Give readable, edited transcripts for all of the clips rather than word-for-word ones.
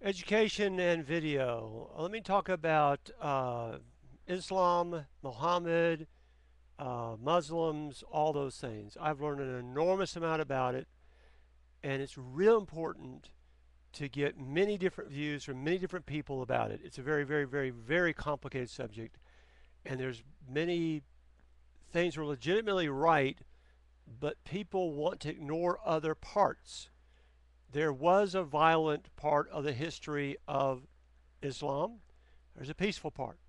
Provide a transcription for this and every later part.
Education and video. Let me talk about Islam, Muhammad, Muslims, all those things. I've learned an enormous amount about it, and it's real important to get many different views from many different people about it. It's a very, very, very, very complicated subject, and there's many things are legitimately right, but people want to ignore other parts. There was a violent part of the history of Islam. There's a peaceful part.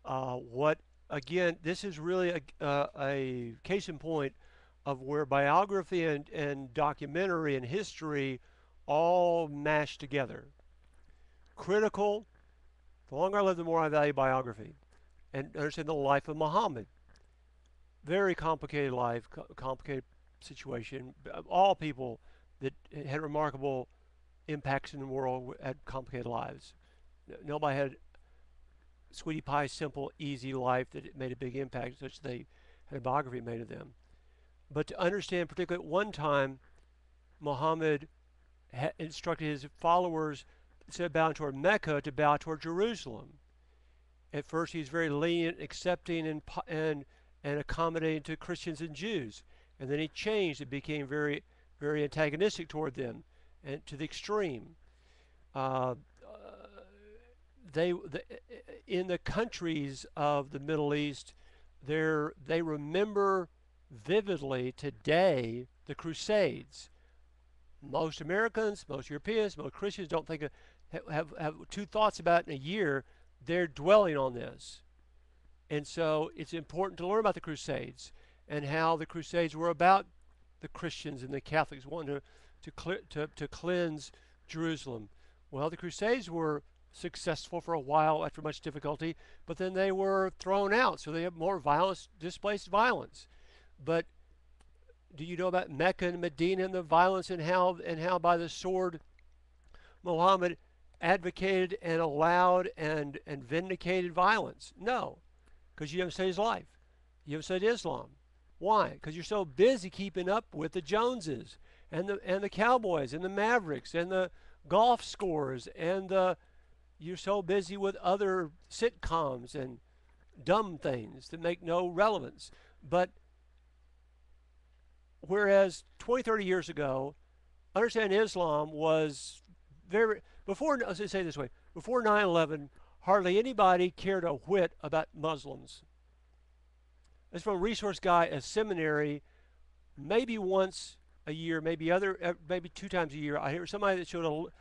What again? This is really a case in point of where biography and documentary and history all mash together. Critical. The longer I live, the more I value biography and understand the life of Muhammad. Very complicated life, complicated situation. All people that had remarkable impacts in the world had complicated lives. Nobody had sweetie pie, simple, easy life that it made a big impact, such that they had a biography made of them. But to understand, particularly at one time, Muhammad instructed his followers, instead of bowing toward Mecca, to bow toward Jerusalem. At first, he was very lenient, accepting, and accommodating to Christians and Jews. And then he changed and became very, very antagonistic toward them, and to the extreme. Uh, in the countries of the Middle East, they remember vividly today the Crusades. Most Americans, most Europeans, most Christians don't think have two thoughts about it in a year. They're dwelling on this, and so it's important to learn about the Crusades and how the Crusades were about the Christians and the Catholics wanting to cleanse Jerusalem. Well, the Crusades were successful for a while after much difficulty, but then they were thrown out, so they have more violence, displaced violence. But do you know about Mecca and Medina and the violence and how by the sword Muhammad advocated and allowed and vindicated violence? No, because you haven't studied his life. You haven't studied Islam. Why? Because you're so busy keeping up with the Joneses and the Cowboys and the Mavericks and the golf scores and you're so busy with other sitcoms and dumb things that make no relevance. But whereas 20, 30 years ago, understanding Islam was very, before, let's say it this way, before 9/11, hardly anybody cared a whit about Muslims. As from a resource guy at seminary, maybe once a year, maybe two times a year, I hear somebody that showed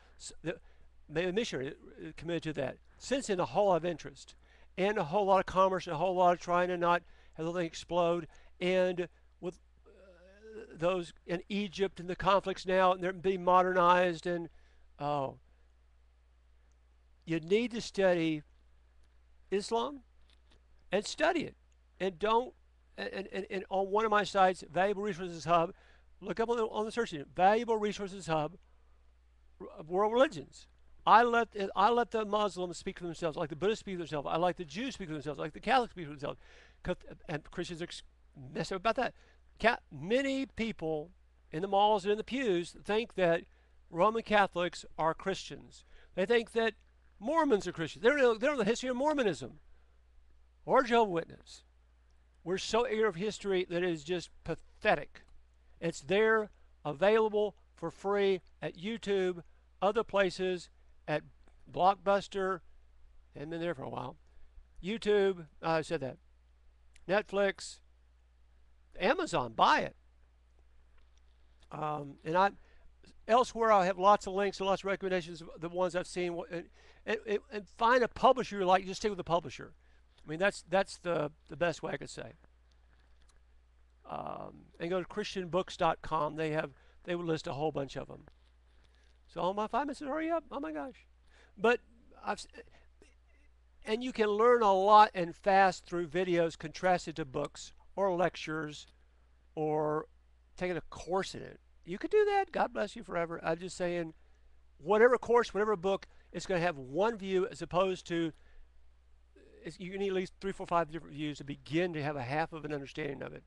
maybe a missionary committed to that. Since then, a whole lot of interest and a whole lot of commerce and a whole lot of trying to not have the thing explode. And with those in Egypt and the conflicts now, and they're being modernized, and oh, you need to study Islam and study it, and don't. And on one of my sites, Valuable Resources Hub, look up on the search engine, Valuable Resources Hub, World Religions. I let the Muslims speak for themselves, I like the Buddhists speak for themselves, I like the Jews speak for themselves, I like the Catholics speak for themselves, and Christians are messed up about that. Many people in the malls and in the pews think that Roman Catholics are Christians. They think that Mormons are Christians. They don't know the history of Mormonism or Jehovah's Witness. We're so ignorant of history that it is just pathetic. It's there, available for free at YouTube, other places, at Blockbuster, and been there for a while. YouTube, I said that. Netflix, Amazon, buy it. Elsewhere I have lots of links and lots of recommendations of the ones I've seen, and find a publisher you like. Just stick with the publisher. I mean, that's the best way I could say. And go to christianbooks.com. They would list a whole bunch of them. So all my 5 minutes, hurry up! Oh my gosh! But and you can learn a lot and fast through videos contrasted to books or lectures or taking a course in it. You could do that. God bless you forever. I'm just saying, whatever course, whatever book, it's going to have one view as opposed to you need at least 3, 4, 5 different views to begin to have a half of an understanding of it.